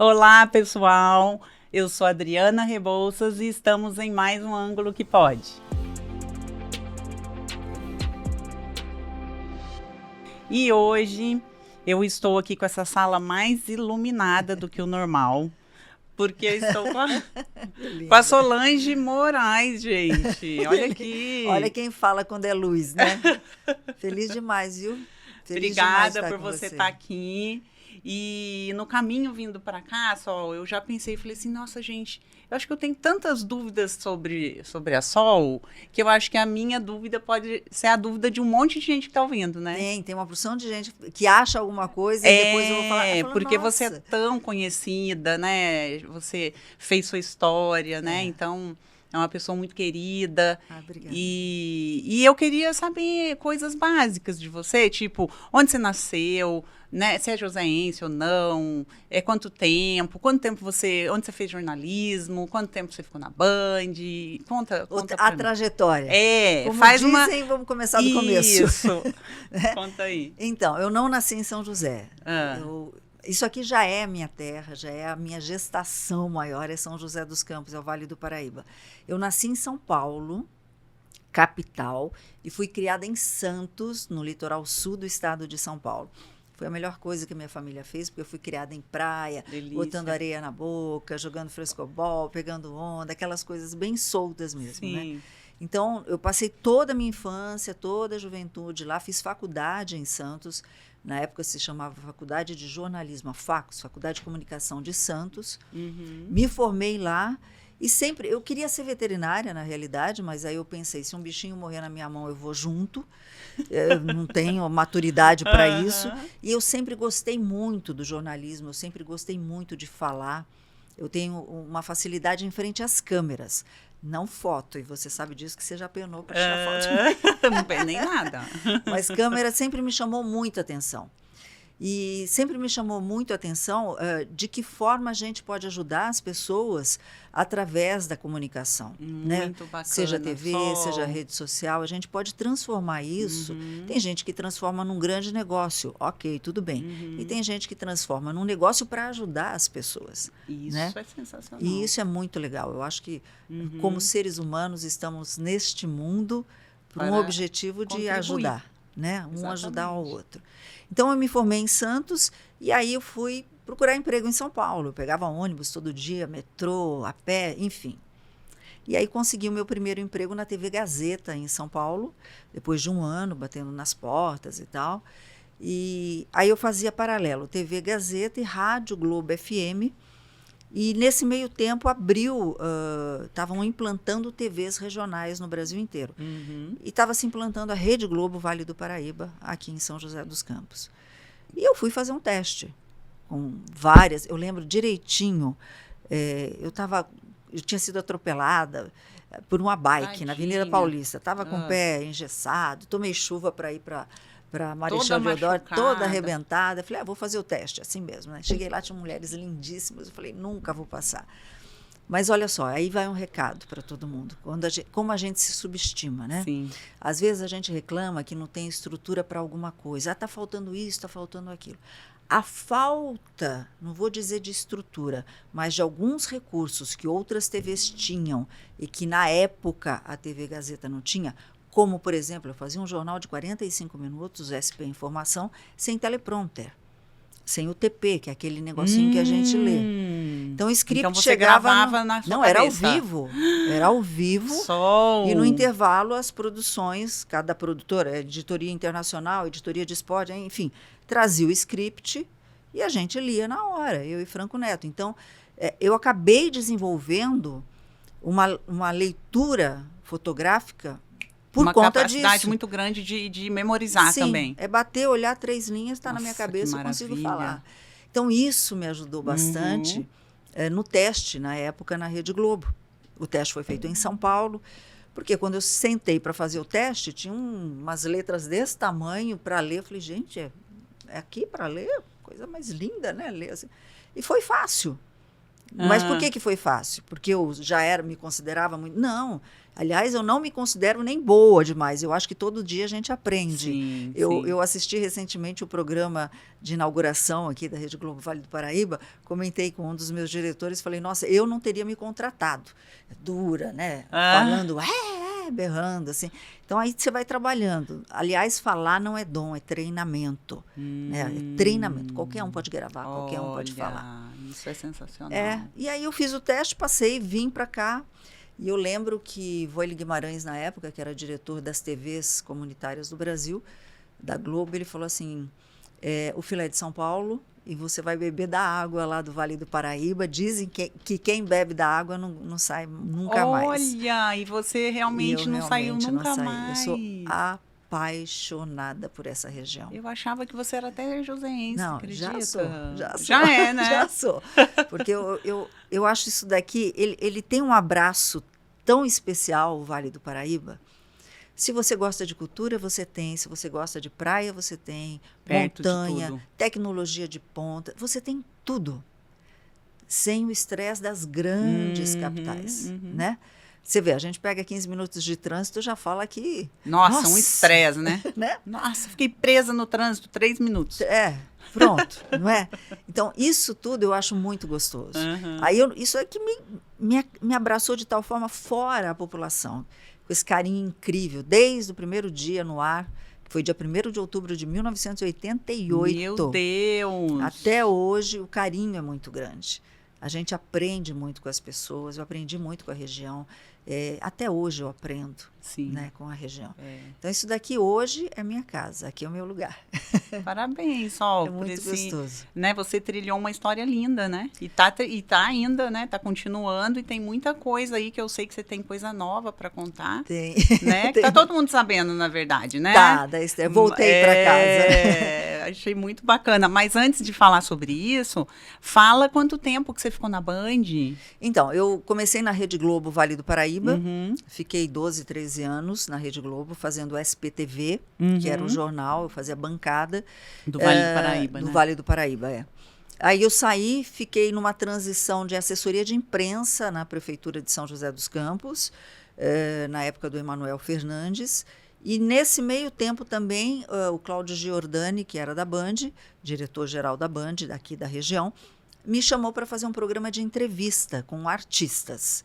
Olá, pessoal. Eu sou Adriana Rebouças e estamos em mais um Ângulo que Pode. E hoje eu estou aqui com essa sala mais iluminada do que o normal, porque eu estou com a Solange Moraes, gente. Olha aqui. Olha quem fala quando é luz, né? Feliz demais, viu? Feliz Obrigada por você estar aqui. E no caminho vindo para cá, Sol, eu já pensei, falei assim, nossa, gente, eu acho que eu tenho tantas dúvidas sobre a Sol, que eu acho que a minha dúvida pode ser a dúvida de um monte de gente que está ouvindo, né? Tem uma porção de gente que acha alguma coisa e depois eu vou falar. Porque nossa, você é tão conhecida, né? Você fez sua história, né? Então, é uma pessoa muito querida. Obrigada. E eu queria saber coisas básicas de você, tipo, onde você nasceu, né? Se é joseense ou não, quanto tempo onde você fez jornalismo, quanto tempo você ficou na Band, conta a trajetória. Como faz dizem, vamos começar do começo. Isso, conta aí. Então, eu não nasci em São José. Isso aqui já é a minha terra, já é a minha gestação maior, é São José dos Campos, é o Vale do Paraíba. Eu nasci em São Paulo, capital, e fui criada em Santos, no litoral sul do estado de São Paulo. Foi a melhor coisa que minha família fez, porque eu fui criada em praia, botando areia na boca, jogando frescobol, pegando onda, aquelas coisas bem soltas mesmo, né? Então, eu passei toda a minha infância, toda a juventude lá, fiz faculdade em Santos, na época se chamava Faculdade de Jornalismo, a FACUS, Faculdade de Comunicação de Santos. Me formei lá e sempre, eu queria ser veterinária na realidade, mas aí eu pensei, se um bichinho morrer na minha mão, eu vou junto. Eu não tenho maturidade para isso. E eu sempre gostei muito do jornalismo, eu sempre gostei muito de falar. Eu tenho uma facilidade em frente às câmeras. Não foto, e você sabe disso que você já penou para tirar foto. Não penei nada. Mas câmera sempre me chamou muita atenção. E sempre me chamou muito a atenção de que forma a gente pode ajudar as pessoas através da comunicação. Muito bacana. Seja TV, seja rede social, a gente pode transformar isso. Tem gente que transforma num grande negócio, ok, tudo bem. E tem gente que transforma num negócio para ajudar as pessoas. Isso é sensacional. E isso é muito legal. Eu acho que, como seres humanos, estamos neste mundo por um objetivo de ajudar. Né? Um ajudar ao outro. Então, eu me formei em Santos e aí eu fui procurar emprego em São Paulo. Eu pegava ônibus todo dia, metrô, a pé, enfim. E aí consegui o meu primeiro emprego na TV Gazeta, em São Paulo, depois de um ano batendo nas portas e tal. E aí eu fazia paralelo, TV Gazeta e Rádio Globo FM. E nesse meio tempo estavam implantando TVs regionais no Brasil inteiro. E estava se implantando a Rede Globo Vale do Paraíba, aqui em São José dos Campos. E eu fui fazer um teste com várias, eu lembro direitinho, eu tinha sido atropelada por uma bike na Avenida Paulista, estava com o pé engessado, tomei chuva para ir para Marechal Deodoro, toda arrebentada. Falei, vou fazer o teste, assim mesmo. Né? Cheguei lá, tinha mulheres lindíssimas. Eu falei, nunca vou passar. Mas olha só, aí vai um recado para todo mundo. Como a gente se subestima, né? Sim. Às vezes a gente reclama que não tem estrutura para alguma coisa. Está faltando isso, está faltando aquilo. A falta, não vou dizer de estrutura, mas de alguns recursos que outras TVs tinham e que na época a TV Gazeta não tinha, como, por exemplo, eu fazia um jornal de 45 minutos, SP Informação, sem teleprompter, sem o TP, que é aquele negocinho que a gente lê. Então, o script então você chegava... gravava na sua Não, cabeça. Era ao vivo. E no intervalo, as produções, cada produtora, editoria internacional, editoria de esporte, enfim, trazia o script e a gente lia na hora, eu e Franco Neto. Então, eu acabei desenvolvendo uma leitura fotográfica por conta disso. Uma capacidade muito grande de memorizar também. É bater, olhar 3 linhas, está na minha cabeça, eu consigo falar. Então, isso me ajudou bastante no teste, na época, na Rede Globo. O teste foi feito em São Paulo, porque quando eu sentei para fazer o teste, tinha umas letras desse tamanho para ler. Eu falei, gente, é aqui para ler? Coisa mais linda, né? Ler assim. E foi fácil. Mas por que foi fácil? Porque eu já me considerava muito... Não, aliás, eu não me considero nem boa demais. Eu acho que todo dia a gente aprende. Sim, eu assisti recentemente o programa de inauguração aqui da Rede Globo Vale do Paraíba, comentei com um dos meus diretores, falei, nossa, eu não teria me contratado. É dura, né? Falando, berrando, assim. Então, aí você vai trabalhando. Aliás, falar não é dom, é treinamento. Né? É treinamento. Qualquer um pode gravar, qualquer um pode falar. Isso é sensacional. E aí eu fiz o teste, passei, vim para cá. E eu lembro que Voile Guimarães, na época, que era diretor das TVs comunitárias do Brasil, da Globo, ele falou assim, o filé de São Paulo, e você vai beber da água lá do Vale do Paraíba. Dizem que quem bebe da água não sai nunca mais. Olha, e você realmente não saiu nunca mais. Eu sou apaixonada por essa região. Eu achava que você era até joseense, não, acredita? Já sou. Já é, né? Já sou. Porque eu acho isso daqui, ele tem um abraço tão especial, o Vale do Paraíba. Se você gosta de cultura, você tem. Se você gosta de praia, você tem. Perto montanha, tecnologia de ponta. Você tem tudo. Sem o estresse das grandes capitais, né? Você vê, a gente pega 15 minutos de trânsito, já fala que... Nossa, um estresse, né? Né? Nossa, fiquei presa no trânsito 3 minutos. Pronto, não é? Então, isso tudo eu acho muito gostoso. Aí isso é que me abraçou de tal forma fora a população, com esse carinho incrível, desde o primeiro dia no ar, que foi dia 1º de outubro de 1988. Meu Deus! Até hoje, o carinho é muito grande. A gente aprende muito com as pessoas, eu aprendi muito com a região. Até hoje eu aprendo, né, com a região. Então, isso daqui hoje é minha casa, aqui é o meu lugar. Parabéns, Sol. É muito gostoso. Né, você trilhou uma história linda, né? E tá ainda, né? Tá continuando e tem muita coisa aí que eu sei que você tem coisa nova para contar. Tem. Né? Que tá todo mundo sabendo, na verdade, né? Tá, eu voltei para casa. Achei muito bacana. Mas antes de falar sobre isso, fala quanto tempo que você ficou na Band? Então, eu comecei na Rede Globo Vale do Paraíba, fiquei 12, 13 anos na Rede Globo, fazendo SPTV, que era o jornal, eu fazia bancada. Do Vale do Paraíba, né? Do Vale do Paraíba, Aí eu saí, fiquei numa transição de assessoria de imprensa na Prefeitura de São José dos Campos, na época do Emanuel Fernandes. E nesse meio tempo também, o Cláudio Giordani, que era da Band, diretor-geral da Band, daqui da região, me chamou para fazer um programa de entrevista com artistas.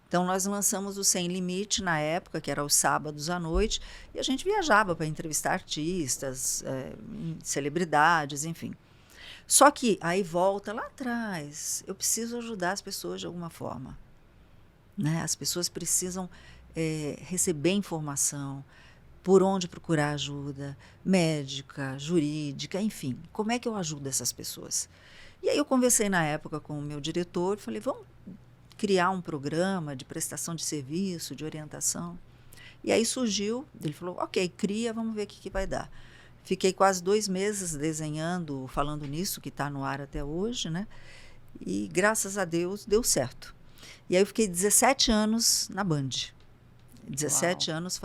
Então, nós lançamos o Sem Limite na época, que era aos sábados à noite, e a gente viajava para entrevistar artistas, celebridades, enfim. Só que aí volta lá atrás, eu preciso ajudar as pessoas de alguma forma. Né? As pessoas precisam receber informação, por onde procurar ajuda, médica, jurídica, enfim. Como é que eu ajudo essas pessoas? E aí eu conversei na época com o meu diretor, falei, vamos criar um programa de prestação de serviço, de orientação. E aí surgiu, ele falou, ok, cria, vamos ver o que vai dar. Fiquei quase 2 meses desenhando, falando nisso, que está no ar até hoje, né? E graças a Deus deu certo. E aí eu fiquei 17 anos na Band. 17 anos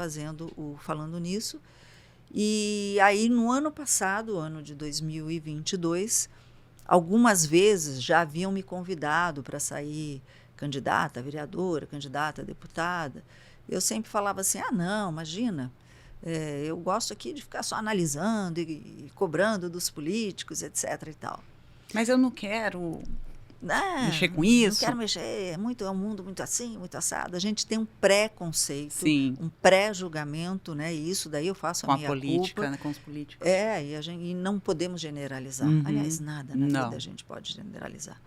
falando nisso. E aí no ano passado, ano de 2022, algumas vezes já haviam me convidado para sair candidata a vereadora, candidata a deputada. Eu sempre falava assim, não, imagina, eu gosto aqui de ficar só analisando e cobrando dos políticos, etc. e tal. Mas eu não quero mexer com isso. Não quero mexer, é um mundo muito assim, muito assado. A gente tem um pré-conceito, Sim, um pré-julgamento, né? E isso daí eu faço a minha política, culpa. Né? Com os políticos. E não podemos generalizar. Aliás, nada na vida a gente pode generalizar.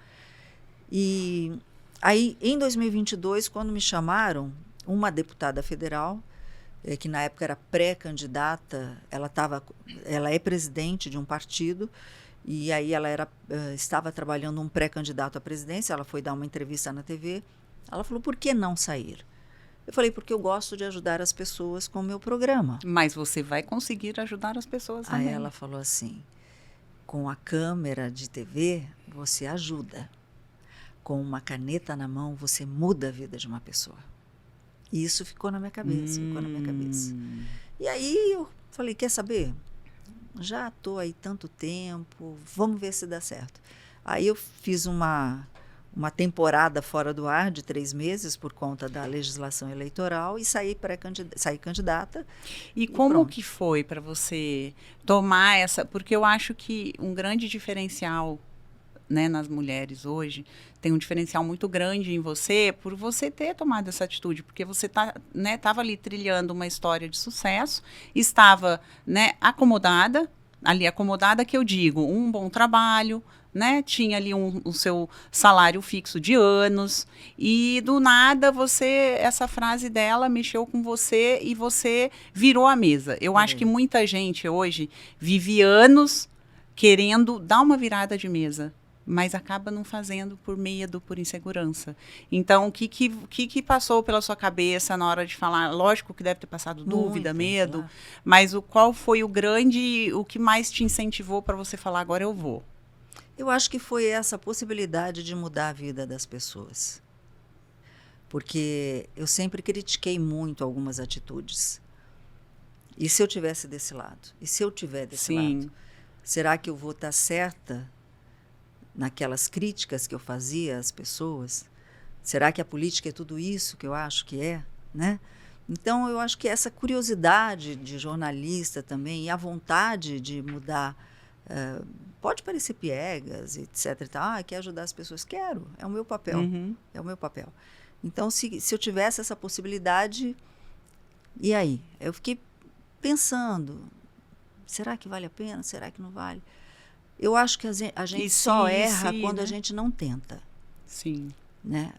E aí, em 2022, quando me chamaram, uma deputada federal, que na época era pré-candidata, ela é presidente de um partido, e aí ela estava trabalhando um pré-candidato à presidência, ela foi dar uma entrevista na TV, ela falou, por que não sair? Eu falei, porque eu gosto de ajudar as pessoas com o meu programa. Mas você vai conseguir ajudar as pessoas também. Aí ela falou assim, com a câmera de TV, você ajuda. Com uma caneta na mão, você muda a vida de uma pessoa. E isso ficou na minha cabeça, E aí eu falei, quer saber? Já estou aí tanto tempo, vamos ver se dá certo. Aí eu fiz uma uma temporada fora do ar de 3 meses por conta da legislação eleitoral e saí candidata. E como que foi para você tomar essa... Porque eu acho que um grande diferencial, né, nas mulheres hoje, tem um diferencial muito grande em você por você ter tomado essa atitude, porque você estava ali trilhando uma história de sucesso, estava, né, acomodada que eu digo, um bom trabalho, né, tinha ali o seu salário fixo de anos, e do nada essa frase dela mexeu com você e você virou a mesa. Eu acho que muita gente hoje vive anos querendo dar uma virada de mesa, mas acaba não fazendo por medo, por insegurança. Então, o que passou pela sua cabeça na hora de falar? Lógico que deve ter passado dúvida, medo, claro. Mas qual foi o que mais te incentivou para você falar, agora eu vou? Eu acho que foi essa possibilidade de mudar a vida das pessoas. Porque eu sempre critiquei muito algumas atitudes. E se eu tivesse desse lado? E se eu tiver desse lado? Será que eu vou estar certa naquelas críticas que eu fazia às pessoas? Será que a política é tudo isso que eu acho que é, né? Então, eu acho que essa curiosidade de jornalista também e a vontade de mudar, pode parecer piegas, etc. E tal. Quer ajudar as pessoas? Quero, é o meu papel, é o meu papel. Então, se eu tivesse essa possibilidade, e aí? Eu fiquei pensando, será que vale a pena? Será que não vale? Eu acho que a gente só erra quando, né, a gente não tenta. Sim. Né?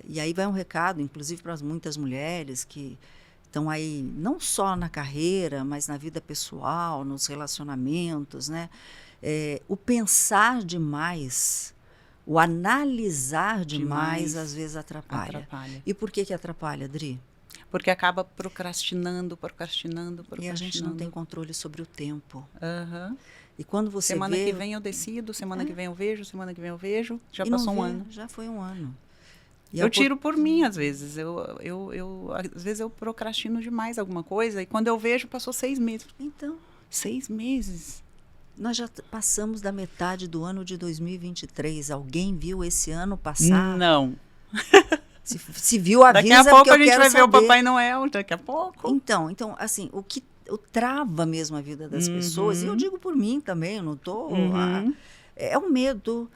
E aí vai um recado, inclusive para muitas mulheres que estão aí não só na carreira, mas na vida pessoal, nos relacionamentos, né? O pensar demais, o analisar demais às vezes atrapalha. E por que atrapalha, Dri? Porque acaba procrastinando. E a gente não tem controle sobre o tempo. E quando você semana que vem eu decido, semana que vem eu vejo, já passou um ano. Já foi um ano. E eu tiro por mim, às vezes. Às vezes eu procrastino demais alguma coisa e quando eu vejo, passou 6 meses. Então. 6 meses. Nós já passamos da metade do ano de 2023. Alguém viu esse ano passar? Não. Se viu, avisa, daqui a pouco a gente vai ver o Papai Noel, daqui a pouco. Então assim, o que trava mesmo a vida das pessoas, e eu digo por mim também, eu não estou... é o medo,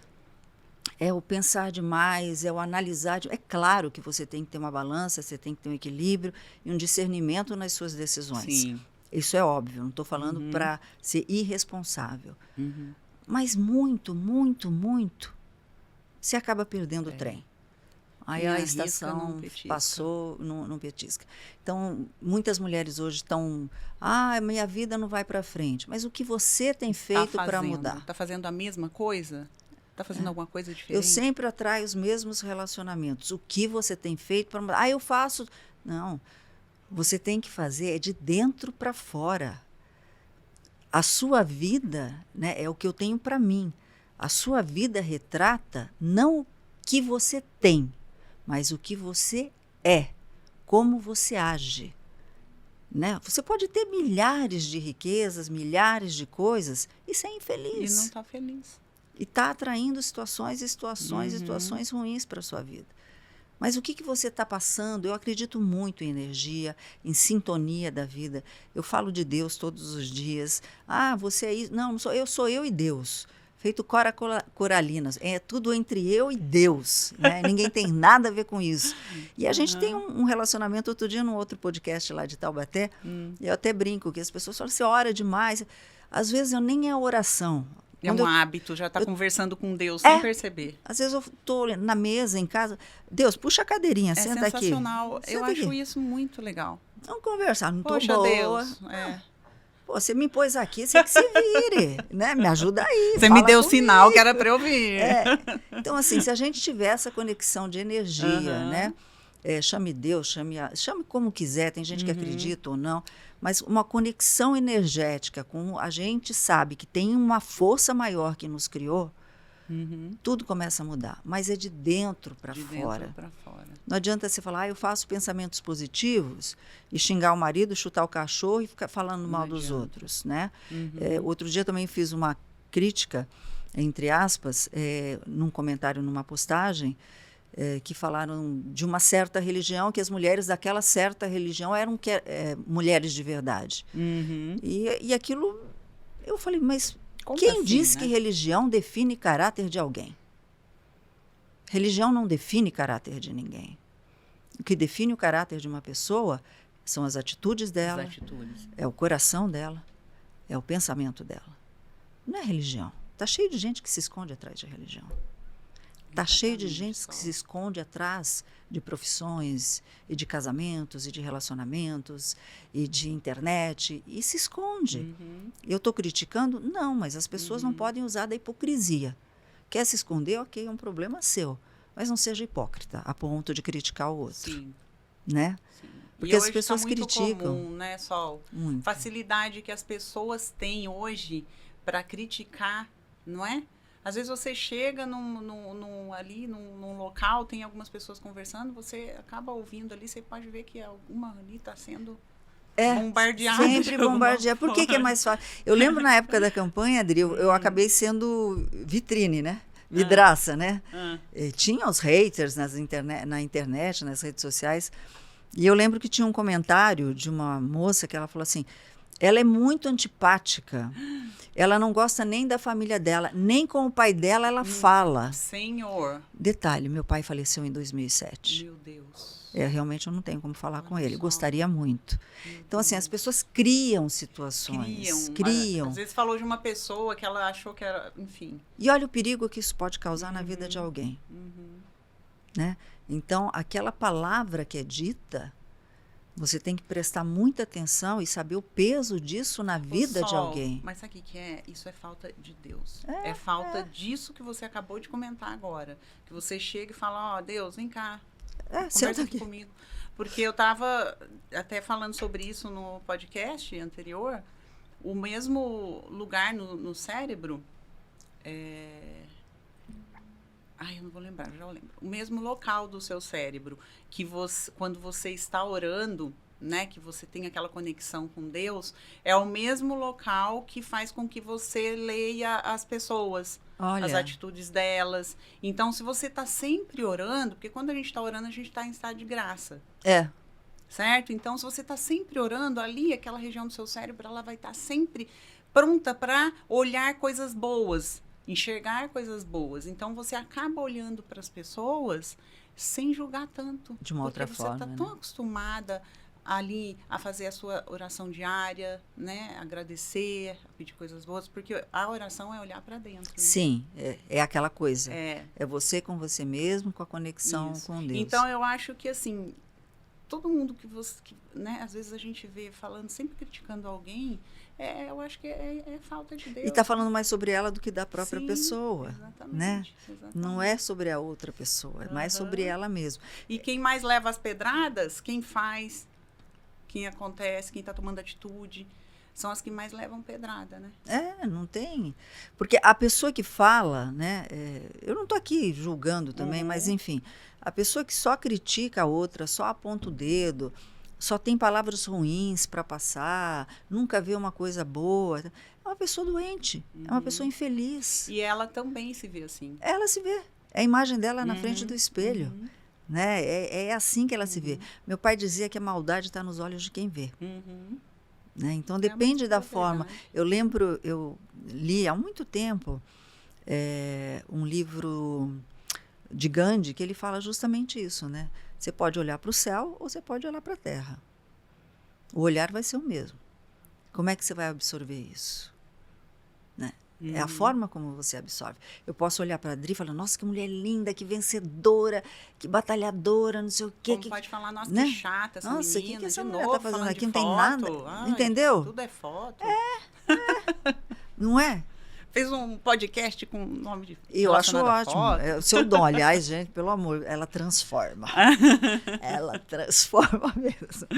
é o pensar demais, é o analisar. É claro que você tem que ter uma balança, você tem que ter um equilíbrio e um discernimento nas suas decisões. Sim. Isso é óbvio, não estou falando para ser irresponsável. Mas muito, você acaba perdendo o trem. Aí a estação passou, não petisca. Então, muitas mulheres hoje estão... minha vida não vai para frente. Mas o que você tem feito para mudar? Está fazendo a mesma coisa? Está fazendo alguma coisa diferente? Eu sempre atraio os mesmos relacionamentos. O que você tem feito para mudar? Eu faço... Não. Você tem que fazer de dentro para fora. A sua vida, né, é o que eu tenho para mim. A sua vida retrata não o que você tem, mas o que você é, como você age. Né? Você pode ter milhares de riquezas, milhares de coisas e ser infeliz. E não está feliz. E está atraindo situações ruins para a sua vida. Mas o que você está passando? Eu acredito muito em energia, em sintonia da vida. Eu falo de Deus todos os dias. Você é isso. Não sou eu, sou eu e Deus. Feito Cora Coralinas. É tudo entre eu e Deus. Né? Ninguém tem nada a ver com isso. E a gente tem um relacionamento. Outro dia, num outro podcast lá de Taubaté, eu até brinco que as pessoas falam, você ora demais. Às vezes, nem é oração. É um hábito, já está conversando com Deus sem perceber. Às vezes eu estou na mesa, em casa. Deus, puxa a cadeirinha, senta aqui. É sensacional. Eu acho isso muito legal. Vamos conversar. Não estou boa. Deus. Você me pôs aqui, você que se vire, né? Me ajuda aí. Você me deu o sinal que era para eu vir. Então, assim, se a gente tiver essa conexão de energia, né? Chame Deus, chame como quiser, tem gente que acredita ou não, mas uma conexão energética com a gente sabe que tem uma força maior que nos criou, tudo começa a mudar, mas é de dentro para fora. Não adianta você falar, eu faço pensamentos positivos e xingar o marido, chutar o cachorro e ficar falando mal dos outros, né? Outro dia também fiz uma crítica entre aspas, num comentário, numa postagem, que falaram de uma certa religião, que as mulheres daquela certa religião eram mulheres de verdade. Uhum. E aquilo, eu falei, mas Como quem assim, diz né? que religião define caráter de alguém? Religião não define caráter de ninguém. O que define o caráter de uma pessoa são as atitudes dela, As atitudes. é o coração dela, é o pensamento dela. Não é religião. Está cheio de gente que se esconde atrás de religião. Está cheio de gente que se esconde atrás de profissões e de casamentos e de relacionamentos e de internet e se esconde. Uhum. Eu estou criticando? Não, mas as pessoas não podem usar da hipocrisia. Quer se esconder? Ok, é um problema seu. Mas não seja hipócrita a ponto de criticar o outro. Sim. Né? Sim. Porque as hoje pessoas tá muito criticam. comum, né, Sol? Muito. Facilidade que as pessoas têm hoje para criticar, não é? Às vezes você chega ali num local, tem algumas pessoas conversando, você acaba ouvindo ali, você pode ver que alguma ali está sendo bombardeada. Sempre bombardeada. Por que é mais fácil? Eu lembro na época da campanha, Adri, eu acabei sendo vitrine, né? Vidraça, né? Tinha os haters na internet, nas redes sociais. E eu lembro que tinha um comentário de uma moça que ela falou assim, ela é muito antipática. Ela não gosta nem da família dela, nem com o pai dela ela fala. Senhor. Detalhe, meu pai faleceu em 2007. Meu Deus. Realmente eu não tenho como falar com ele. Gostaria muito. Então, assim, as pessoas criam situações. Criam. Às vezes falou de uma pessoa que ela achou que era, enfim. E olha o perigo que isso pode causar na vida de alguém. Né? Então, aquela palavra que é dita, você tem que prestar muita atenção e saber o peso disso na vida de alguém. Mas sabe o que é? Isso é falta de Deus. É falta disso que você acabou de comentar agora. Que você chega e fala, Deus, vem cá. Conversa aqui comigo. Porque eu estava até falando sobre isso no podcast anterior. O mesmo lugar no cérebro... eu não vou lembrar, já lembro. O mesmo local do seu cérebro que você, quando você está orando, né, que você tem aquela conexão com Deus, é o mesmo local que faz com que você leia as pessoas, as atitudes delas. Então, se você está sempre orando, porque quando a gente está orando, a gente está em estado de graça. Certo? Então, se você está sempre orando, ali, aquela região do seu cérebro, ela vai estar sempre pronta para olhar coisas boas, enxergar coisas boas. Então, você acaba olhando para as pessoas sem julgar tanto. De uma outra forma. Porque você está tão acostumada ali a fazer a sua oração diária, né? Agradecer, pedir coisas boas, porque a oração é olhar para dentro. Né? Sim, é aquela coisa. É você com você mesmo, com a conexão com Deus. Então, eu acho que, assim, todo mundo né? Às vezes a gente vê falando, sempre criticando alguém, eu acho que é falta de Deus. E está falando mais sobre ela do que da própria pessoa. Exatamente, né? Exatamente. Não é sobre a outra pessoa, é mais sobre ela mesma. E quem mais leva as pedradas, quem faz, quem acontece, quem está tomando atitude, são as que mais levam pedrada, né? Não tem. Porque a pessoa que fala, né? Eu não estou aqui julgando também, mas enfim, a pessoa que só critica a outra, só aponta o dedo, só tem palavras ruins para passar, nunca vê uma coisa boa, é uma pessoa doente, é uma pessoa infeliz. E ela também se vê assim. Ela se vê. É a imagem dela na frente do espelho. Né? É assim que ela se vê. Meu pai dizia que a maldade está nos olhos de quem vê. Né? Então, depende da forma. Eu lembro, eu li há muito tempo um livro de Gandhi que ele fala justamente isso, né? Você pode olhar para o céu ou você pode olhar para a terra. O olhar vai ser o mesmo. Como é que você vai absorver isso? Né? É a forma como você absorve. Eu posso olhar para a Adri e falar, nossa, que mulher linda, que vencedora, que batalhadora, não sei o quê. Como pode falar, nossa, né? que chata essa nossa, menina, que essa de mulher novo, está fazendo aqui? Não foto. tem nada. Ai, entendeu? Tudo é foto. Não é? Fez um podcast com nome de Eu acho ótimo. É o seu dom, aliás, gente, pelo amor, ela transforma. Ela transforma mesmo.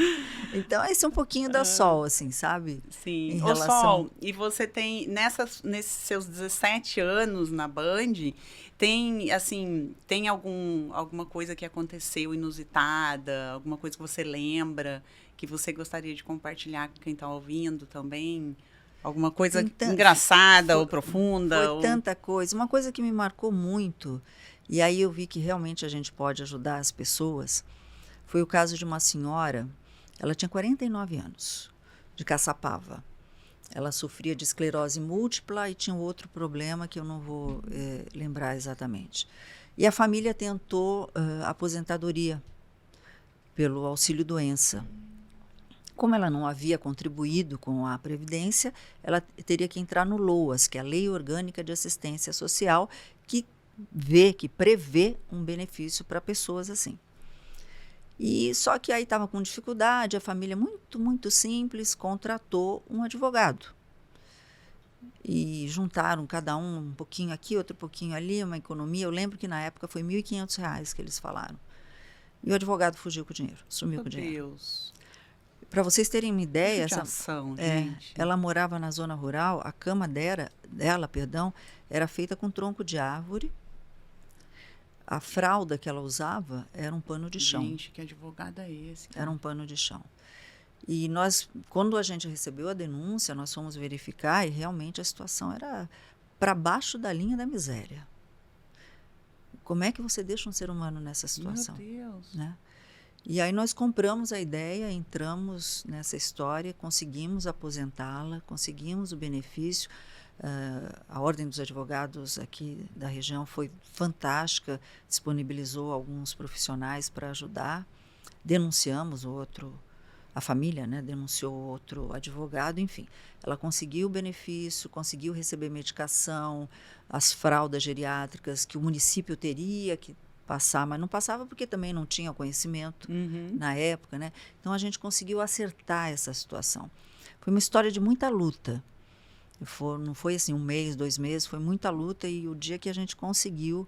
Então, esse é um pouquinho da Sol, assim, sabe? Sim. Em relação... Sol, e você tem, nesses seus 17 anos na Band, tem alguma coisa que aconteceu inusitada, alguma coisa que você lembra, que você gostaria de compartilhar com quem está ouvindo também? Alguma coisa engraçada ou profunda? Foi tanta coisa. Uma coisa que me marcou muito, e aí eu vi que realmente a gente pode ajudar as pessoas, foi o caso de uma senhora, ela tinha 49 anos, de Caçapava. Ela sofria de esclerose múltipla e tinha um outro problema que eu não vou lembrar exatamente. E a família tentou aposentadoria pelo auxílio-doença. Como ela não havia contribuído com a Previdência, ela teria que entrar no LOAS, que é a Lei Orgânica de Assistência Social, que prevê um benefício para pessoas assim. E só que aí estava com dificuldade, a família muito simples contratou um advogado. E juntaram cada um pouquinho aqui, outro pouquinho ali, uma economia. Eu lembro que na época foi R$ 1.500 que eles falaram. E o advogado fugiu com o dinheiro, sumiu com o dinheiro. Meu Deus. Para vocês terem uma ideia, ela morava na zona rural, a cama dela, era feita com tronco de árvore. A fralda que ela usava era um pano de chão. Gente, que advogado é esse? Cara? Era um pano de chão. E nós, quando a gente recebeu a denúncia, nós fomos verificar e realmente a situação era para baixo da linha da miséria. Como é que você deixa um ser humano nessa situação? Meu Deus. Né? E aí nós compramos a ideia, entramos nessa história, conseguimos aposentá-la, conseguimos o benefício. A Ordem dos Advogados aqui da região foi fantástica, disponibilizou alguns profissionais para ajudar. Denunciamos a família, né, denunciou outro advogado, enfim. Ela conseguiu o benefício, conseguiu receber medicação, as fraldas geriátricas que o município teria que passar, mas não passava porque também não tinha conhecimento na época, né? Então a gente conseguiu acertar essa situação. Foi uma história de muita luta. Não foi assim 1 mês, 2 meses, foi muita luta e o dia que a gente conseguiu,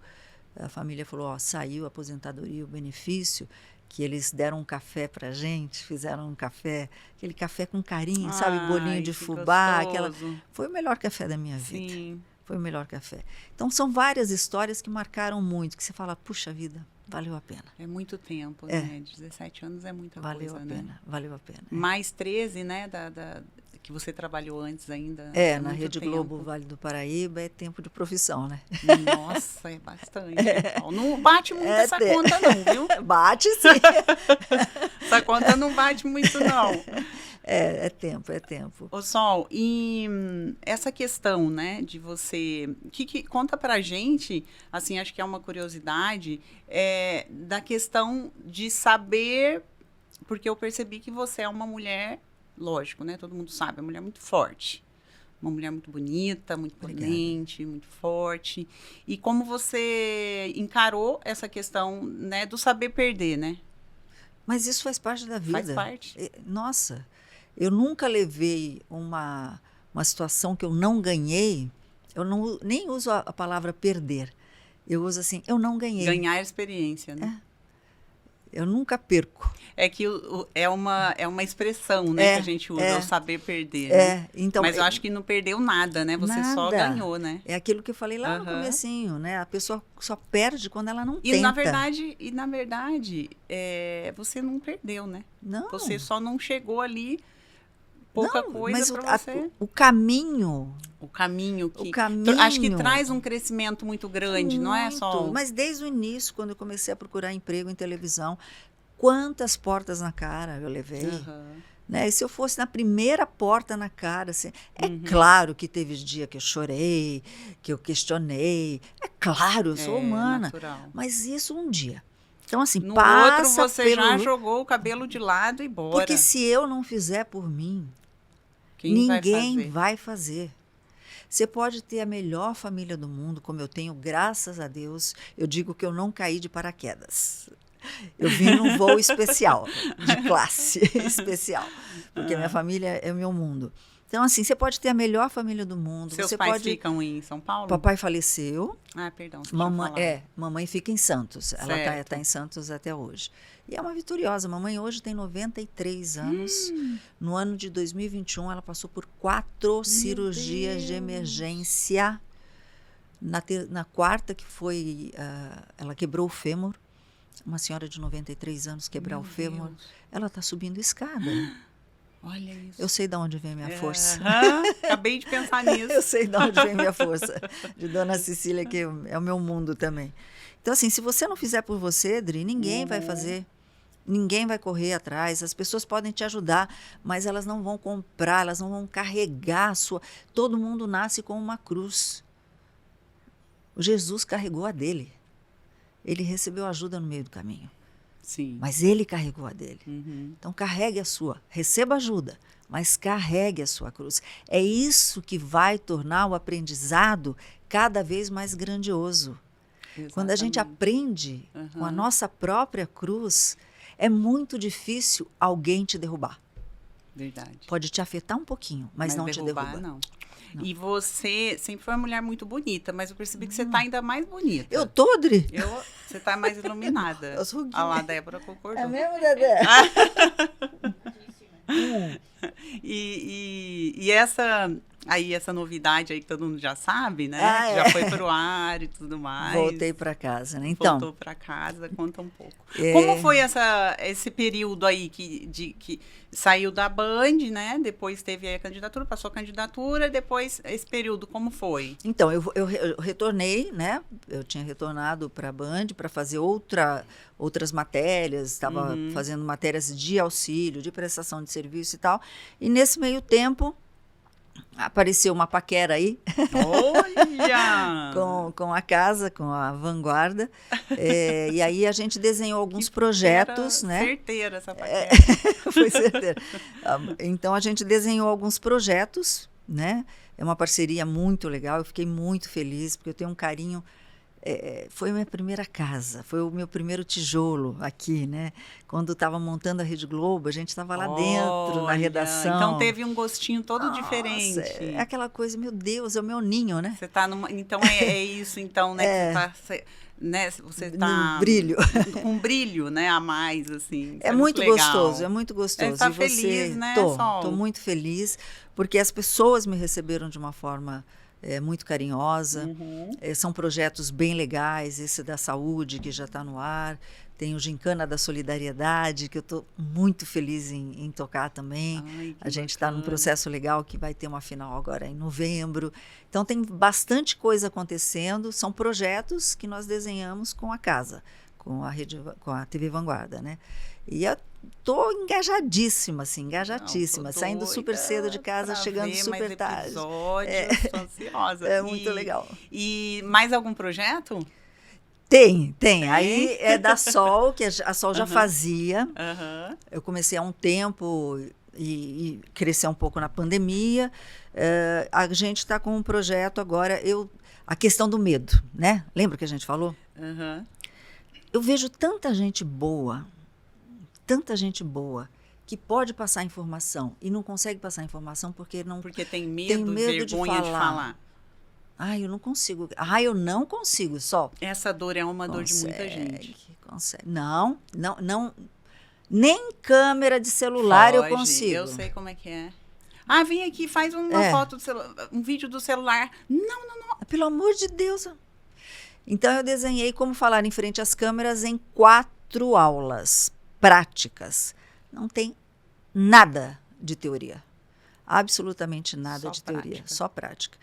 a família falou, saiu a aposentadoria, o benefício, que eles deram um café pra gente, fizeram um café, aquele café com carinho, sabe, bolinho de fubá, foi o melhor café da minha vida. Sim. Foi o melhor café. Então, são várias histórias que marcaram muito, que você fala, puxa vida, valeu a pena. É muito tempo, né? 17 anos é muita coisa, né? Valeu a pena. Mais 13, né, que você trabalhou antes ainda. Na Rede Globo Vale do Paraíba, é tempo de profissão, né? Nossa, é bastante. Não bate muito essa conta não, viu? Bate sim. Essa conta não bate muito não. É tempo. Ô Sol, e essa questão, né, de você... conta pra gente, assim, acho que é uma curiosidade, da questão de saber... Porque eu percebi que você é uma mulher, lógico, né, todo mundo sabe, é uma mulher muito forte. Uma mulher muito bonita, muito potente, muito forte. E como você encarou essa questão, né, do saber perder, né? Mas isso faz parte da vida. Faz parte. Nossa... Eu nunca levei uma situação que eu não ganhei, nem uso a palavra perder. Eu uso assim, eu não ganhei. Ganhar experiência, né? Eu nunca perco. É que é uma expressão, né, que a gente usa, o saber perder. Né? Então, mas eu acho que não perdeu nada, né? Você só ganhou, né? É aquilo que eu falei lá no comecinho, né? A pessoa só perde quando ela não tenta. Na verdade, você não perdeu, né? Não. Você só não chegou ali... Pouca coisa para você. O caminho acho que traz um crescimento muito grande, não é só... Mas desde o início, quando eu comecei a procurar emprego em televisão, quantas portas na cara eu levei. Né? E se eu fosse na primeira porta na cara, assim, claro que teve dia que eu chorei, que eu questionei. É claro, eu sou humana. Natural. Mas isso um dia. Então, assim, no outro você já jogou o cabelo de lado e bora. Porque se eu não fizer por mim, ninguém vai fazer. Você pode ter a melhor família do mundo, como eu tenho, graças a Deus. Eu digo que eu não caí de paraquedas. Eu vim num voo especial, de classe especial. Porque minha família é o meu mundo. Então, assim, você pode ter a melhor família do mundo. Seus pais ficam em São Paulo? Papai faleceu. Perdão. Mamãe fica em Santos. Ela está em Santos até hoje. E é uma vitoriosa. Mamãe hoje tem 93 anos. No ano de 2021, ela passou por 4 cirurgias de emergência. Na quarta, que foi... ela quebrou o fêmur. Uma senhora de 93 anos quebrar o fêmur. Ela está subindo escada. Olha isso. Eu sei de onde vem minha força. Acabei de pensar nisso. Eu sei de onde vem minha força. De Dona Cecília, que é o meu mundo também. Então, assim, se você não fizer por você, Dri, ninguém vai fazer. Ninguém vai correr atrás. As pessoas podem te ajudar, mas elas não vão comprar, elas não vão carregar a sua... Todo mundo nasce com uma cruz. O Jesus carregou a dele. Ele recebeu ajuda no meio do caminho. Sim. Mas ele carregou a dele. Então, carregue a sua. Receba ajuda, mas carregue a sua cruz. É isso que vai tornar o aprendizado cada vez mais grandioso. Exatamente. Quando a gente aprende com a nossa própria cruz, é muito difícil alguém te derrubar. Verdade. Pode te afetar um pouquinho, mas não te derruba. Não. E você sempre foi uma mulher muito bonita, mas eu percebi que você está ainda mais bonita. Eu tô, Dri? Você está mais iluminada. A lá, Débora concordou. É mesmo, Dedé? E essa novidade aí que todo mundo já sabe, né? Já foi pro ar e tudo mais. Voltei para casa, né? Então, voltou para casa, conta um pouco. Como foi esse período aí que saiu da Band, né? Depois teve aí a candidatura, passou a candidatura, depois esse período, como foi? Então, eu retornei, né? Eu tinha retornado para a Band para fazer outras matérias, estava fazendo matérias de auxílio, de prestação de serviço e tal. E nesse meio tempo, apareceu uma paquera aí. Olha! com a casa, com a Vanguarda. E aí a gente desenhou alguns projetos, né? Certeira essa paquera. Foi certeira. Então a gente desenhou alguns projetos, né? É uma parceria muito legal. Eu fiquei muito feliz, porque eu tenho um carinho. Foi a minha primeira casa, foi o meu primeiro tijolo aqui, né? Quando estava montando a Rede Globo, a gente estava lá dentro, na redação. Então teve um gostinho todo diferente. É aquela coisa, meu Deus, é o meu ninho, né? Você tá numa... Então é isso, então, né? Você tá... Um brilho. Com um brilho, né? A mais, assim. É muito gostoso, é muito gostoso. Você tá feliz, né, Sol? Tô muito feliz, porque as pessoas me receberam de uma forma... muito carinhosa. São projetos bem legais, esse da saúde, que já está no ar. Tem o Gincana da Solidariedade, que eu estou muito feliz em tocar também. A gente está num processo legal que vai ter uma final agora em novembro. Então, tem bastante coisa acontecendo. São projetos que nós desenhamos com a casa, com a TV Vanguarda, né? E eu tô engajadíssima, assim, engajadíssima. Saindo super cedo de casa, chegando super tarde. Estou ansiosa. É muito legal. E mais algum projeto? Tem. Aí é da Sol, que a Sol já fazia. Eu comecei há um tempo e cresceu um pouco na pandemia. A gente está com um projeto agora, a questão do medo, né? Lembra que a gente falou? Eu vejo tanta gente boa, que pode passar informação e não consegue passar informação porque tem medo, vergonha de falar. Eu não consigo. Eu não consigo, Sol. Essa dor é uma dor de muita gente. Consegue. Não. Nem câmera de celular eu consigo. Eu sei como é que é. Vem aqui, faz uma foto do celular, um vídeo do celular. Não. Pelo amor de Deus. Então, eu desenhei como falar em frente às câmeras em 4 aulas práticas. Não tem nada de teoria. Absolutamente nada de teoria. Só prática.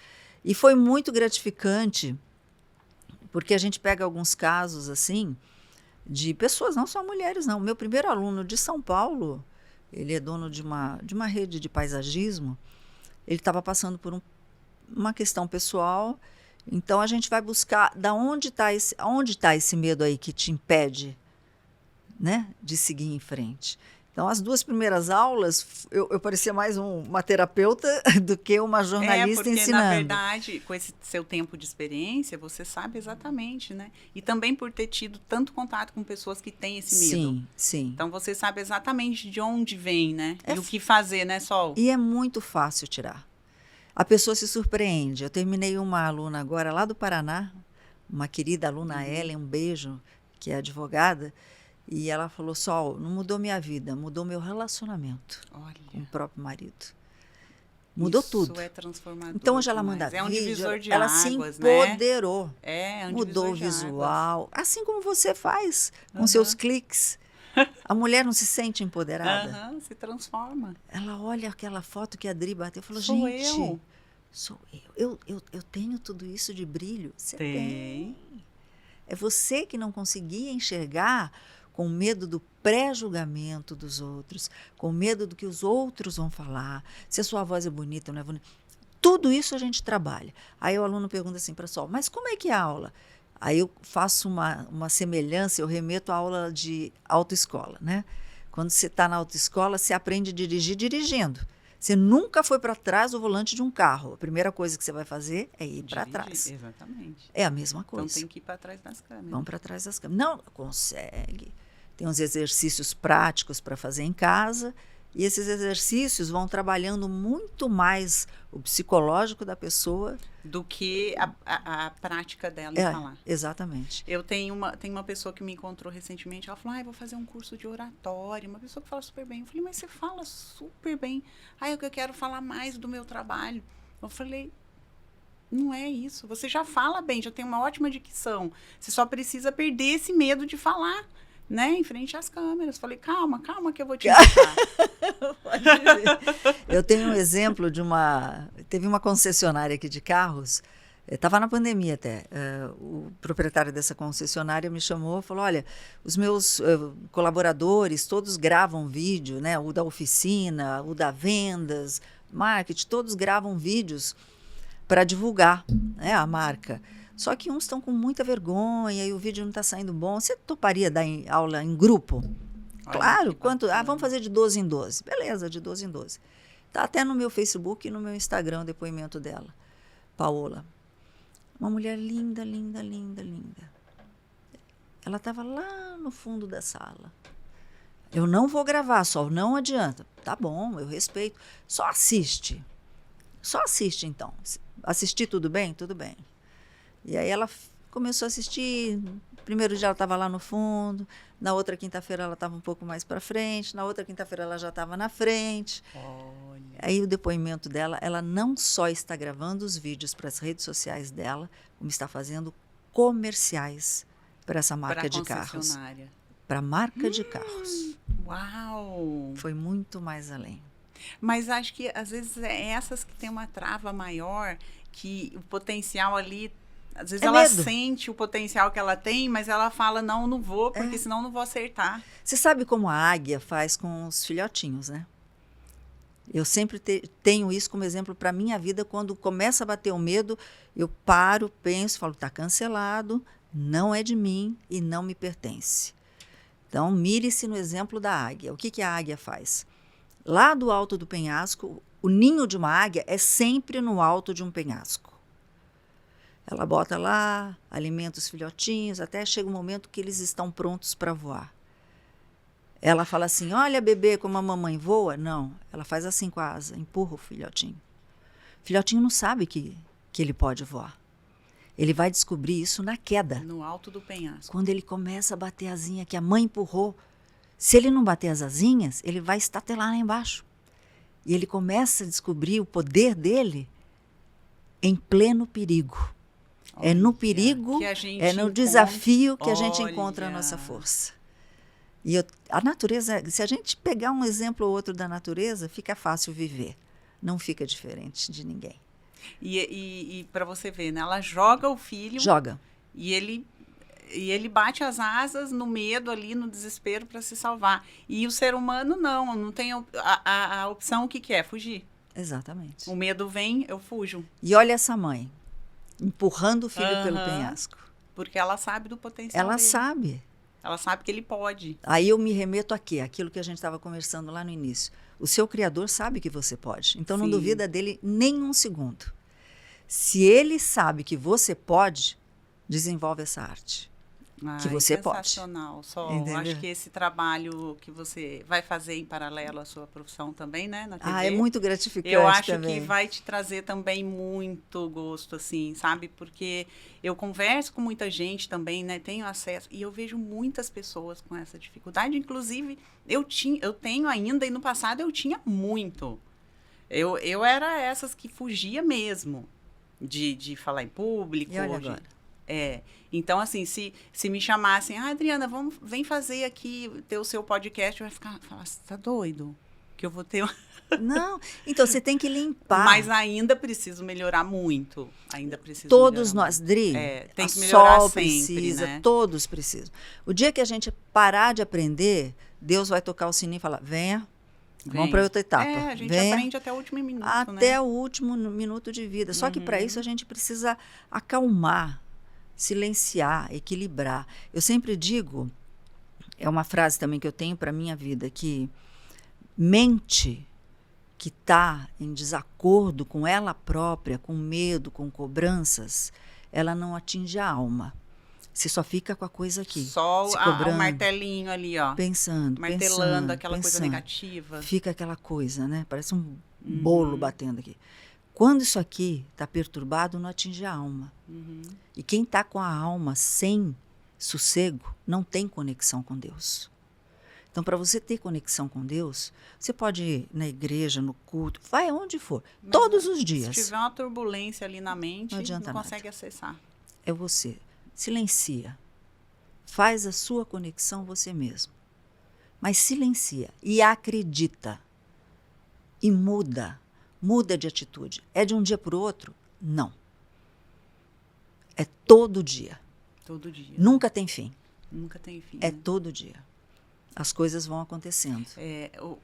E foi muito gratificante, porque a gente pega alguns casos, assim, de pessoas, não só mulheres, não. O meu primeiro aluno de São Paulo, ele é dono de uma rede de paisagismo, ele estava passando por uma questão pessoal. Então, a gente vai buscar onde está esse medo aí que te impede, né, de seguir em frente. Então, as 2 primeiras aulas, eu parecia mais uma terapeuta do que uma jornalista porque, ensinando. Na verdade, com esse seu tempo de experiência, você sabe exatamente, né? E também por ter tido tanto contato com pessoas que têm esse medo. Sim. Então, você sabe exatamente de onde vem, né? E o que fazer, né, Sol? E é muito fácil tirar. A pessoa se surpreende. Eu terminei uma aluna agora lá do Paraná, uma querida aluna Ellen, um beijo, que é advogada, e ela falou, Sol, não mudou minha vida, mudou meu relacionamento com o próprio marido. Mudou tudo. Isso é transformador. Então, hoje ela manda um divisor de ela águas, se empoderou. Né? Mudou o visual. Assim como você faz com seus cliques. A mulher não se sente empoderada? Se transforma. Ela olha aquela foto que a Dri bateu e falou, Sou gente, eu. sou eu. Eu tenho tudo isso de brilho. Você tem. É você que não conseguia enxergar com medo do pré-julgamento dos outros, com medo do que os outros vão falar, se a sua voz é bonita ou não é bonita. Tudo isso a gente trabalha. Aí o aluno pergunta assim para a Sol, mas como é que é a aula? Aí eu faço uma semelhança, eu remeto à aula de autoescola, né? Quando você está na autoescola, você aprende a dirigir dirigindo. Você nunca foi para trás do volante de um carro. A primeira coisa que você vai fazer é ir para trás. Exatamente. É a mesma coisa. Então tem que ir para trás das câmeras. Vão para trás das câmeras. Não, consegue. Tem uns exercícios práticos para fazer em casa. E esses exercícios vão trabalhando muito mais o psicológico da pessoa do que a prática dela em falar. Exatamente. Eu tenho uma pessoa que me encontrou recentemente, ela falou, eu vou fazer um curso de oratória, uma pessoa que fala super bem. Eu falei, mas você fala super bem. Eu quero falar mais do meu trabalho. Eu falei, não é isso. Você já fala bem, já tem uma ótima dicção. Você só precisa perder esse medo de falar. Né, em frente às câmeras. Falei, calma que eu vou te mostrar. Pode ver. Eu tenho um exemplo de teve uma concessionária aqui de carros, estava na pandemia até, o proprietário dessa concessionária me chamou e falou, olha, os meus colaboradores, todos gravam vídeo, né, o da oficina, o da vendas, marketing, todos gravam vídeos para divulgar, né, a marca. Só que uns estão com muita vergonha e o vídeo não está saindo bom. Você toparia dar aula em grupo? Claro. Vamos fazer de 12 em 12. Beleza, de 12 em 12. Está até no meu Facebook e no meu Instagram o depoimento dela. Paola. Uma mulher linda, linda, linda, linda. Ela estava lá no fundo da sala. Eu não vou gravar, Sol, não adianta. Tá bom, eu respeito. Só assiste. Só assiste, então. Assistir tudo bem? Tudo bem. E aí ela começou a assistir. Primeiro dia ela estava lá no fundo, na outra quinta-feira ela estava um pouco mais para frente, na outra quinta-feira ela já estava na frente. Olha. Aí o depoimento dela, ela não só está gravando os vídeos para as redes sociais dela, como está fazendo comerciais para essa marca de carros. Para a marca de carros. Uau! Foi muito mais além. Mas acho que às vezes é essas que tem uma trava maior, que o potencial ali... Às vezes ela sente o potencial que ela tem, mas ela fala, não vou, porque senão não vou acertar. Você sabe como a águia faz com os filhotinhos, né? Eu sempre tenho isso como exemplo para a minha vida. Quando começa a bater o medo, eu paro, penso, falo, está cancelado, não é de mim e não me pertence. Então, mire-se no exemplo da águia. O que a águia faz? Lá do alto do penhasco, o ninho de uma águia é sempre no alto de um penhasco. Ela bota lá, alimenta os filhotinhos, até chega um momento que eles estão prontos para voar. Ela fala assim, olha, bebê, como a mamãe voa. Não, ela faz assim com a asa, empurra o filhotinho. O filhotinho não sabe que ele pode voar. Ele vai descobrir isso na queda. No alto do penhasco. Quando ele começa a bater a asinha que a mãe empurrou. Se ele não bater as asinhas, ele vai estatelar lá embaixo. E ele começa a descobrir o poder dele em pleno perigo. É no perigo, é no desafio que a gente encontra a nossa força. E a natureza, se a gente pegar um exemplo ou outro da natureza, fica fácil viver. Não fica diferente de ninguém. E para você ver, né? Ela joga o filho. Joga. E ele bate as asas no medo ali, no desespero para se salvar. E o ser humano não tem a opção, o que é? Fugir. Exatamente. O medo vem, eu fujo. E olha essa mãe. Empurrando o filho pelo penhasco. Porque ela sabe do potencial Ela dele. sabe. Ela sabe que ele pode. Aí eu me remeto aqui, aquilo que a gente estava conversando lá no início. O seu Criador sabe que você pode. Então não duvida dele nem um segundo. Se ele sabe que você pode, desenvolve essa arte. Que você pode. Sensacional, Sol. Acho que esse trabalho que você vai fazer em paralelo à sua profissão também, né, na TV. É muito gratificante. Eu acho também. que vai te trazer também muito gosto, assim, sabe? Porque eu converso com muita gente também, né, tenho acesso, e eu vejo muitas pessoas com essa dificuldade. Inclusive, eu tenho ainda, e no passado eu tinha muito. Eu era essas que fugia mesmo de falar em público. E olha agora. Então, assim, se me chamassem, Adriana, vem fazer aqui, ter o seu podcast, eu ia falar, você tá doido? Que eu vou ter... Não, então você tem que limpar. Mas ainda preciso melhorar muito. Todos nós, Dri, tem que melhorar Sol sempre, precisa, né? todos precisam. O dia que a gente parar de aprender, Deus vai tocar o sininho e falar, venha, vamos para outra etapa. A gente aprende até o último minuto, até o último minuto de vida. Só que para isso a gente precisa acalmar, silenciar, equilibrar. Eu sempre digo, é uma frase também que eu tenho para a minha vida, que mente que está em desacordo com ela própria, com medo, com cobranças, ela não atinge a alma. Você só fica com a coisa aqui. Só o martelinho ali, ó. Martelando aquela coisa negativa. Fica aquela coisa, né? Parece um bolo batendo aqui. Quando isso aqui está perturbado, não atinge a alma. E quem está com a alma sem sossego, não tem conexão com Deus. Então, para você ter conexão com Deus, você pode ir na igreja, no culto, vai aonde for, mas todos os dias. Se tiver uma turbulência ali na mente, não consegue acessar. É você. Silencia. Faz a sua conexão você mesmo. Mas silencia e acredita. E muda. Muda de atitude. É de um dia para o outro? Não. É todo dia. Todo dia. Nunca tem fim. Nunca tem fim. É todo dia. As coisas vão acontecendo.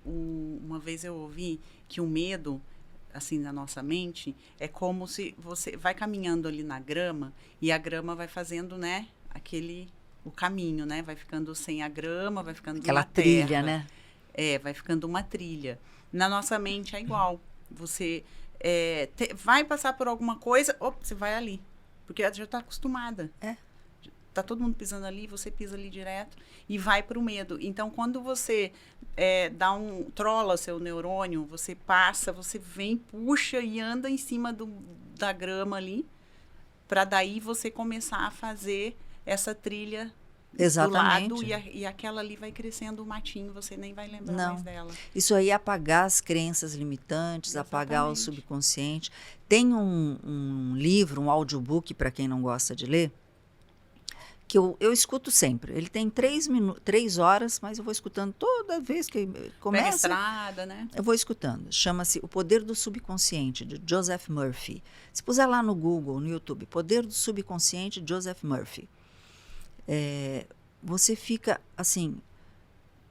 Uma vez eu ouvi que o medo, assim, na nossa mente, é como se você vai caminhando ali na grama e a grama vai fazendo, né, o caminho, né, vai ficando sem a grama, vai ficando aquela uma trilha, terra, né? Vai ficando uma trilha. Na nossa mente é igual. Você vai passar por alguma coisa, você vai ali, porque já está acostumada. Tá todo mundo pisando ali, você pisa ali direto e vai para o medo. Então, quando você trola seu neurônio, você passa, você vem, puxa e anda em cima da grama ali, para daí você começar a fazer essa trilha Exatamente. do lado e aquela ali vai crescendo o matinho, você nem vai lembrar mais dela. Isso aí é apagar as crenças limitantes, exatamente. Apagar o subconsciente. Tem um livro, um audiobook, para quem não gosta de ler, que eu escuto sempre. Ele tem 3 horas, mas eu vou escutando toda vez que começa. Pega estrada, né? Eu vou escutando. Chama-se O Poder do Subconsciente, de Joseph Murphy. Se puser lá no Google, no YouTube, Poder do Subconsciente, Joseph Murphy. Você fica, assim,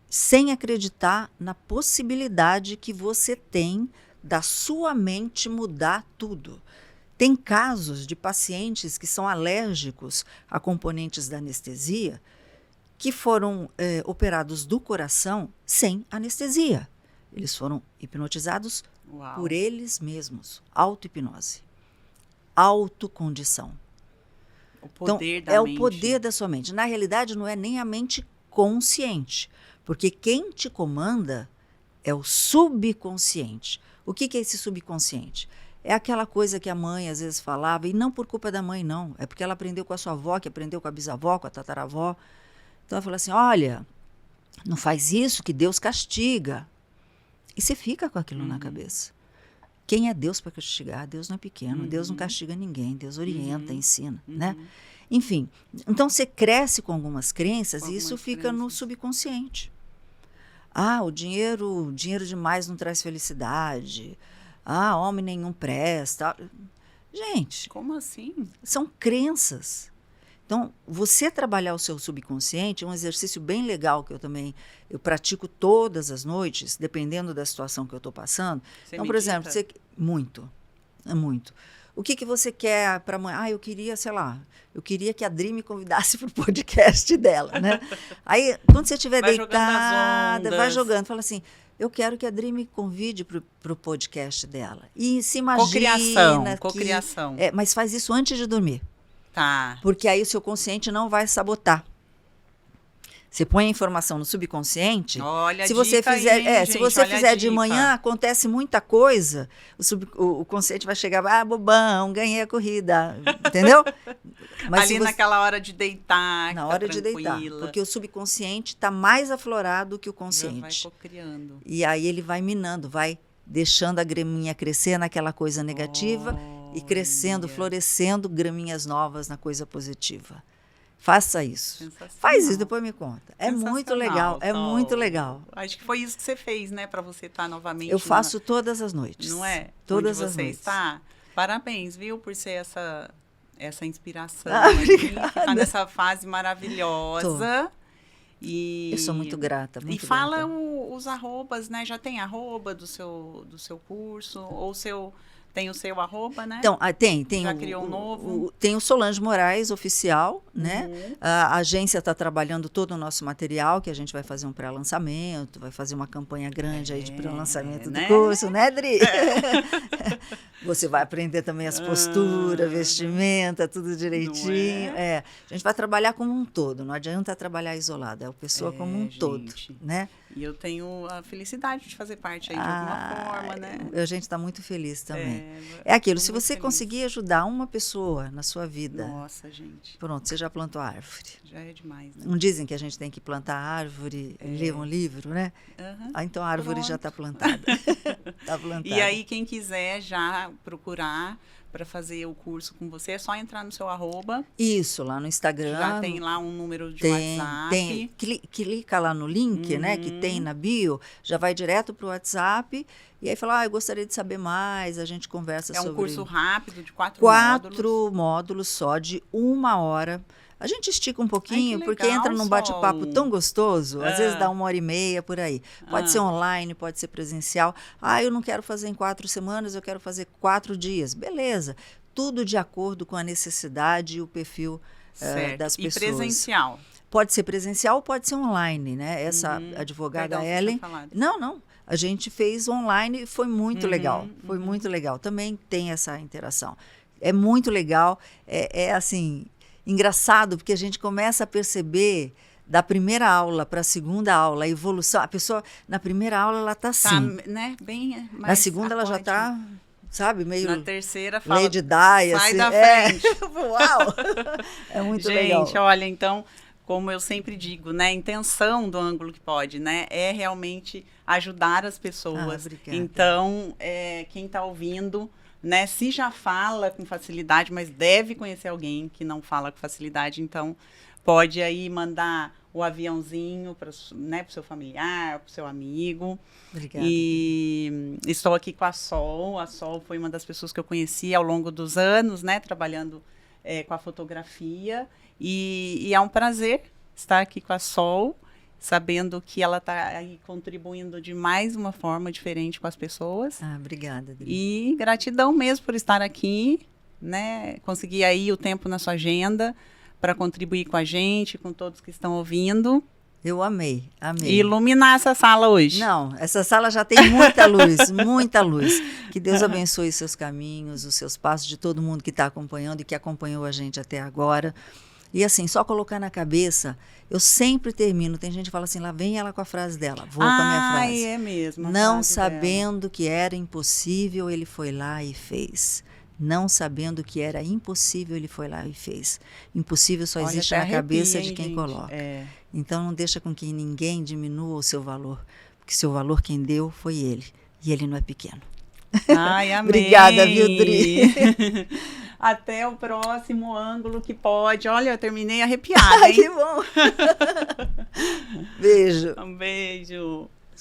sem acreditar na possibilidade que você tem da sua mente mudar tudo. Tem casos de pacientes que são alérgicos a componentes da anestesia que foram operados do coração sem anestesia. Eles foram hipnotizados por eles mesmos. Auto-hipnose. Autocondição. O poder então, da mente. O poder da sua mente. Na realidade, não é nem a mente consciente, porque quem te comanda é o subconsciente. O que é esse subconsciente? É aquela coisa que a mãe às vezes falava, e não por culpa da mãe, não. É porque ela aprendeu com a sua avó, que aprendeu com a bisavó, com a tataravó. Então ela falou assim, olha, não faz isso que Deus castiga. E você fica com aquilo na cabeça. Quem é Deus para castigar? Deus não é pequeno, Deus não castiga ninguém, Deus orienta, ensina, né? Enfim, então você cresce com algumas crenças e isso fica no subconsciente. O dinheiro demais não traz felicidade. Homem nenhum presta. Gente, como assim? São crenças. Então, você trabalhar o seu subconsciente é um exercício bem legal que eu pratico todas as noites, dependendo da situação que eu estou passando. Você então, por exemplo, muito. O que você quer para amanhã? Eu queria que a Dri me convidasse para o podcast dela, né? Aí, quando você estiver deitada, vai jogando, fala assim, eu quero que a Dri me convide para o podcast dela. E se imagina Cocriação. Mas faz isso antes de dormir. Tá. Porque aí o seu consciente não vai sabotar. Você põe a informação no subconsciente. Olha, se você fizer, gente, se você fizer de manhã, acontece muita coisa. O consciente vai chegar, bobão, ganhei a corrida, entendeu? Mas ali naquela hora de deitar, na hora de deitar, porque o subconsciente está mais aflorado que o consciente. Já vai cocriando. E aí ele vai minando, vai deixando a graminha crescer naquela coisa negativa e crescendo, florescendo graminhas novas na coisa positiva. Faça isso. Faz isso, depois me conta. É muito legal, é muito legal. Acho que foi isso que você fez, né? Para você estar novamente. Eu faço todas as noites. Não é? Todas onde as você noites. está. Parabéns, viu? Por ser essa inspiração. Obrigada. Que tá nessa fase maravilhosa. Eu sou muito grata. Muito fala os arrobas, né? Já tem arroba do seu curso? Ou tem o seu arroba, né? Então, tem. Já criou um novo? Tem o Solange Moraes Oficial, né? A agência está trabalhando todo o nosso material, que a gente vai fazer um pré-lançamento, vai fazer uma campanha grande aí de pré-lançamento do curso, né, Dri? Você vai aprender também as posturas, vestimenta, tudo direitinho. A gente vai trabalhar como um todo, não adianta trabalhar isolado, é a pessoa como um todo, né? E eu tenho a felicidade de fazer parte aí de alguma forma, né? A gente está muito feliz também. É aquilo, se você conseguir ajudar uma pessoa na sua vida... Nossa, gente. Pronto, você já plantou a árvore. Já é demais, né? Não dizem que a gente tem que plantar a árvore, ler um livro, né? Então a árvore já está plantada. Tá plantada. E aí, quem quiser já procurar para fazer o curso com você, é só entrar no seu arroba. Isso, lá no Instagram. Já tem lá um número de WhatsApp. Tem. Clica lá no link, né, que tem na bio, já vai direto para o WhatsApp. E aí fala, eu gostaria de saber mais, a gente conversa sobre... É um curso rápido, de 4 módulos. 4 módulos só, de 1 hora. A gente estica um pouquinho, porque entra num bate-papo tão gostoso, às vezes dá 1h30 por aí. Pode ser online, pode ser presencial. Eu não quero fazer em 4 semanas, eu quero fazer 4 dias. Beleza. Tudo de acordo com a necessidade e o perfil das pessoas. E presencial? Pode ser presencial ou pode ser online, né? Essa advogada Ellen... Não. A gente fez online e foi muito legal. Foi muito legal. Também tem essa interação. É muito legal. Assim... Engraçado, porque a gente começa a perceber da primeira aula para a segunda aula a evolução. A pessoa, na primeira aula, ela está assim. Né? Bem, na segunda, ela já está, sabe, meio... Na terceira, fala, Lady Di, sai assim. da frente. Uau! É muito legal. Gente, olha, então, como eu sempre digo, né? A intenção do Ângulo que Pode, né? É realmente ajudar as pessoas. Obrigada. Então, quem está ouvindo... Né, se já fala com facilidade, mas deve conhecer alguém que não fala com facilidade, então pode aí mandar o aviãozinho para o seu familiar, para o seu amigo. Obrigada. E estou aqui com a Sol. A Sol foi uma das pessoas que eu conheci ao longo dos anos, né, trabalhando com a fotografia. E é um prazer estar aqui com a Sol, sabendo que ela está aí contribuindo de mais uma forma diferente com as pessoas. Obrigada, Adri. E gratidão mesmo por estar aqui, né? Conseguir aí o tempo na sua agenda para contribuir com a gente, com todos que estão ouvindo. Eu amei. E iluminar essa sala hoje. Não, essa sala já tem muita luz, muita luz. Que Deus abençoe os seus caminhos, os seus passos, de todo mundo que está acompanhando e que acompanhou a gente até agora. E assim, só colocar na cabeça, eu sempre termino, tem gente que fala assim, lá vem ela com a frase dela, vou com a minha frase. É mesmo. Não sabendo que era impossível, ele foi lá e fez. Não sabendo que era impossível, ele foi lá e fez. Impossível só existe na cabeça de quem coloca. Então não deixa com que ninguém diminua o seu valor, porque seu valor quem deu foi ele, e ele não é pequeno. Ai, amém. Obrigada, viu, Dri? Até o próximo Ângulo que Pode. Olha, eu terminei arrepiada, hein? Que bom. Beijo. Um beijo.